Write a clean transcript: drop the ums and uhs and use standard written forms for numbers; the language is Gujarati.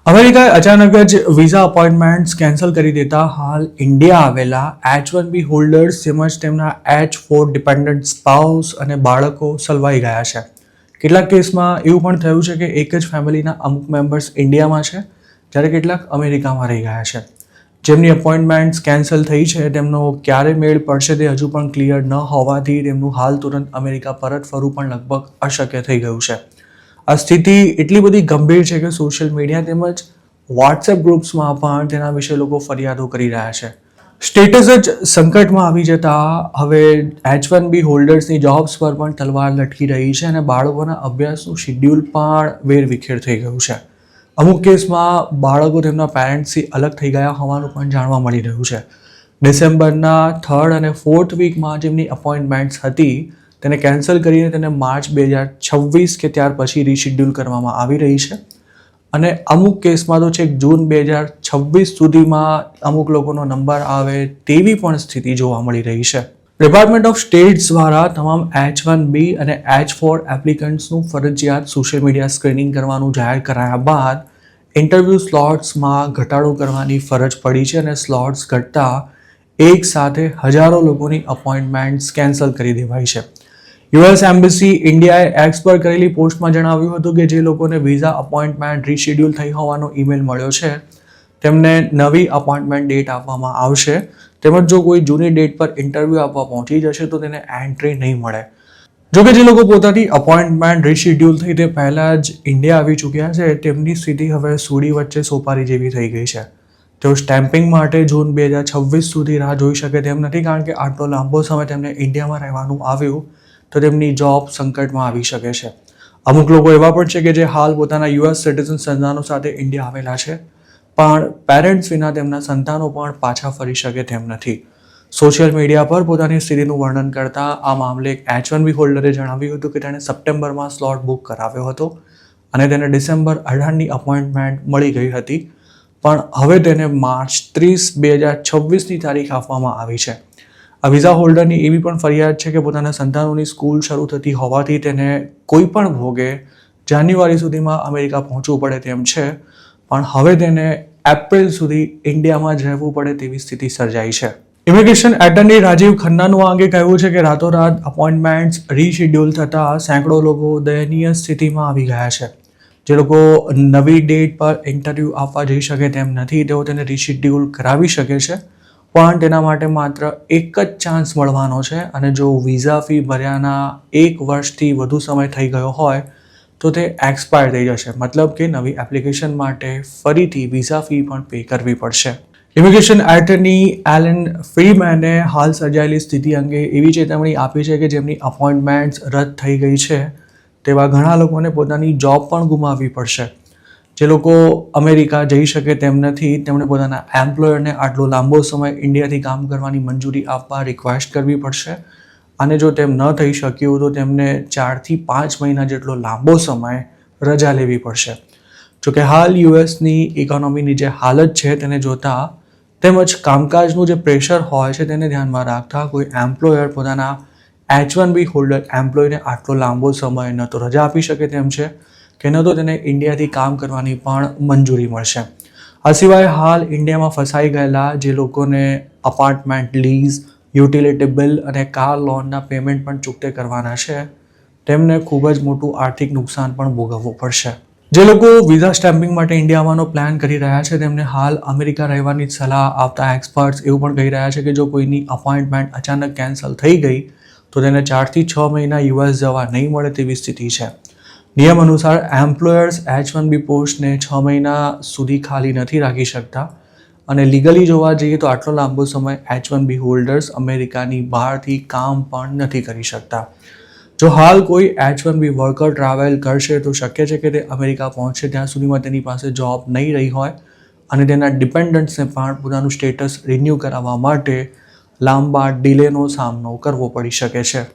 અમેરિકાએ અચાનક જ વિઝા અપોઇન્ટમેન્ટ્સ કેન્સલ કરી દેતા હાલ ઇન્ડિયા આવેલા H1B હોલ્ડર્સ તેમજ તેમના H4 ડિપેન્ડન્ટ સ્પાઉસ અને બાળકો સલવાઈ ગયા છે. કેટલાક કેસમાં એવું પણ થયું છે કે એક જ ફેમિલીના અમુક મેમ્બર્સ ઇન્ડિયામાં છે જ્યારે કેટલાક અમેરિકામાં રહી ગયા છે. જેમની અપોઇન્ટમેન્ટ્સ કેન્સલ થઈ છે તેમનો ક્યારે મેળ પડશે તે હજુ પણ ક્લિયર ન હોવાથી તેમનું હાલ તુરંત અમેરિકા પરત ફરવું પણ લગભગ અશક્ય થઈ ગયું છે. આ સ્થિતિ એટલી બધી ગંભીર છે કે સોશિયલ મીડિયા તેમજ વોટ્સએપ ગ્રુપ્સમાં પણ તેના વિશે લોકો ફરિયાદો કરી રહ્યા છે. સ્ટેટસ જ સંકટમાં આવી જતા હવે H1B હોલ્ડર્સની જોબ્સ પર પણ તલવાર લટકી રહી છે અને બાળકોના અભ્યાસનું શિડ્યુલ પણ વેરવિખેર થઈ ગયું છે. અમુક કેસમાં બાળકો તેમના પેરેન્ટ્સથી અલગ થઈ ગયા હોવાનું પણ જાણવા મળી રહ્યું છે. ડિસેમ્બરના 3rd અને 4th વીકમાં જેમની અપોઇન્ટમેન્ટ્સ હતી તેને કેન્સલ કરીને તેને માર્ચ 2026 કે ત્યાર પછી રીશિડ્યુલ કરવામાં આવી રહી છે અને અમુક કેસમાં તો છેક જૂન 2026 સુધીમાં અમુક લોકોનો નંબર આવે તેવી પણ સ્થિતિ જોવા મળી રહી છે. ડિપાર્ટમેન્ટ ઓફ સ્ટેટ્સ દ્વારા તમામ H1B અને H4 એપ્લિકન્ટ્સનું ફરજિયાત સોશિયલ મીડિયા સ્ક્રીનિંગ કરવાનું જાહેર કરાયા બાદ ઇન્ટરવ્યૂ સ્લોટ્સમાં ઘટાડો કરવાની ફરજ પડી છે અને સ્લોટ્સ ઘટતા એક સાથે હજારો લોકોની અપોઇન્ટમેન્ટ્સ કેન્સલ કરી દેવાઈ છે. US એમ્બેસી ઇન્ડિયાએ એક્સ પર કરેલી પોસ્ટમાં જણાવ્યું હતું કે જે લોકોને વિઝા અપોઇન્ટમેન્ટ રીશેડ્યુલ થઈ હોવાનો ઈમેલ મળ્યો છે તેમને નવી અપોઇન્ટમેન્ટ ડેટ આપવામાં આવશે તેમજ જો કોઈ જૂની ડેટ પર ઇન્ટરવ્યૂ આપવા પહોંચી જશે તો તેને એન્ટ્રી નહીં મળે. જોકે જે લોકો પોતાની અપોઇન્ટમેન્ટ રીશેડ્યુલ થઈ તે પહેલાં જ ઇન્ડિયા આવી ચૂક્યા છે તેમની સ્થિતિ હવે સૂડી વચ્ચે સોપારી જેવી થઈ ગઈ છે. તેઓ સ્ટેમ્પિંગ માટે જૂન 2026 સુધી રાહ જોઈ શકે તેમ નથી કારણ કે આટલો લાંબો સમય તેમને ઇન્ડિયામાં રહેવાનું આવ્યું તો તેમની જોબ સંકટમાં આવી શકે છે. અમુક લોકો એવા પણ છે કે જે હાલ પોતાના US સિટીઝન સંતાનો સાથે ઇન્ડિયા આવેલા છે પણ પેરેન્ટ્સ વિના તેમના સંતાનો પણ પાછા ફરી શકે તેમ નથી. સોશિયલ મીડિયા પર પોતાની સ્થિતિનું વર્ણન કરતા આ મામલે એક H1B હોલ્ડરે જણાવ્યું હતું કે તેણે સપ્ટેમ્બરમાં સ્લોટ બુક કરાવ્યો હતો અને તેને ડિસેમ્બર 18ની અપોઇન્ટમેન્ટ મળી ગઈ હતી પણ હવે તેને માર્ચ 30, 2026ની તારીખ આપવામાં આવી છે. આ વિઝા હોલ્ડરની એવી પણ ફરિયાદ છે કે પોતાના સંતાનોની સ્કૂલ શરૂ થતી હોવાથી તેને કોઈ પણ ભોગે જાન્યુઆરી સુધીમાં અમેરિકા પહોંચવું પડે તેમ છે પણ હવે તેને એપ્રિલ સુધી ઇન્ડિયામાં જ રહેવું પડે તેવી સ્થિતિ સર્જાઈ છે. ઇમિગ્રેશન એટર્ની રાજીવ ખન્નાનું આ અંગે કહેવું છે કે રાતોરાત અપોઇન્ટમેન્ટ્સ રીશેડ્યુલ થતાં સેંકડો લોકો દયનીય સ્થિતિમાં આવી ગયા છે. જે લોકો નવી ડેટ પર ઇન્ટરવ્યૂ આપવા જઈ શકે તેમ નથી તેઓ તેને રીશેડ્યુલ કરાવી શકે છે પણ તેના માટે માત્ર એક જ ચાન્સ મળવાનો છે અને જો વિઝા ફી ભર્યાના 1 વર્ષથી વધુ સમય થઈ ગયો હોય તો તે એક્સપાયર થઈ જશે મતલબ કે નવી એપ્લિકેશન માટે ફરીથી વિઝા ફી પણ પે કરવી પડશે. ઇમિગ્રેશન એટર્ની એલન ફ્રીમેને હાલ સર્જાયેલી સ્થિતિ અંગે એવી ચેતવણી આપી છે કે જેમની અપોઇન્ટમેન્ટ્સ રદ થઈ ગઈ છે તેવા ઘણા લોકોને પોતાની જોબ પણ ગુમાવવી પડશે. જે લોકો અમેરિકા જઈ શકે તેમ નથી તેમણે પોતાના એમ્પ્લોયરને આટલો લાંબો સમય ઇન્ડિયાથી કામ કરવાની મંજૂરી આપવા રિક્વેસ્ટ કરવી પડશે અને જો તેમ ન થઈ શક્યું તો તેમને 4 થી 5 મહિના જેટલો લાંબો સમય રજા લેવી પડશે. જોકે હાલ યુએસની ઇકોનોમીની જે હાલત છે તેને જોતા તેમજ કામકાજનું જે પ્રેશર હોય છે તેને ધ્યાનમાં રાખતા કોઈ એમ્પ્લોયર પોતાના H1B હોલ્ડર એમ્પ્લોયને આટલો લાંબો સમય ન તો રજા આપી શકે તેમ છે કે ન તો તેને ઇન્ડિયાથી કામ કરવાની પણ મંજૂરી મળશે. આ સિવાય હાલ ઇન્ડિયામાં ફસાઈ ગયેલા જે લોકોને અપાર્ટમેન્ટ લીઝ, યુટિલિટી બિલ અને કાર લોનના પેમેન્ટ પણ ચૂકતે કરવાના છે તેમને ખૂબ જ મોટું આર્થિક નુકસાન પણ ભોગવવું પડશે. જે લોકો વિઝા સ્ટેમ્પિંગ માટે ઇન્ડિયા આવવાનો પ્લાન કરી રહ્યા છે તેમને હાલ અમેરિકા રહેવાની સલાહ આપતા એક્સપર્ટ્સ એવું પણ કહી રહ્યા છે કે જો કોઈની અપોઇન્ટમેન્ટ અચાનક કેન્સલ થઈ ગઈ તો તેને 4 થી 6 મહિના US જવા નહીં મળે તેવી સ્થિતિ છે. નિયમ અનુસાર એમ્પ્લોયર્સ H1B પોસ્ટને 6 મહિના સુધી ખાલી નથી રાખી શકતા અને લીગલી જોવા જઈએ તો આટલો લાંબો સમય H1B હોલ્ડર્સ અમેરિકાની બહારથી કામ પણ નથી કરી શકતા. જો હાલ કોઈ H1B વર્કર ટ્રાવેલ કરશે તો શક્ય છે કે તે અમેરિકા પહોંચશે ત્યાં સુધીમાં તેની પાસે જોબ નહીં રહી હોય અને તેના ડિપેન્ડન્ટ્સને પણ પોતાનું સ્ટેટસ રિન્યૂ કરાવવા માટે લાંબા ડિલેનો સામનો કરવો પડી શકે છે.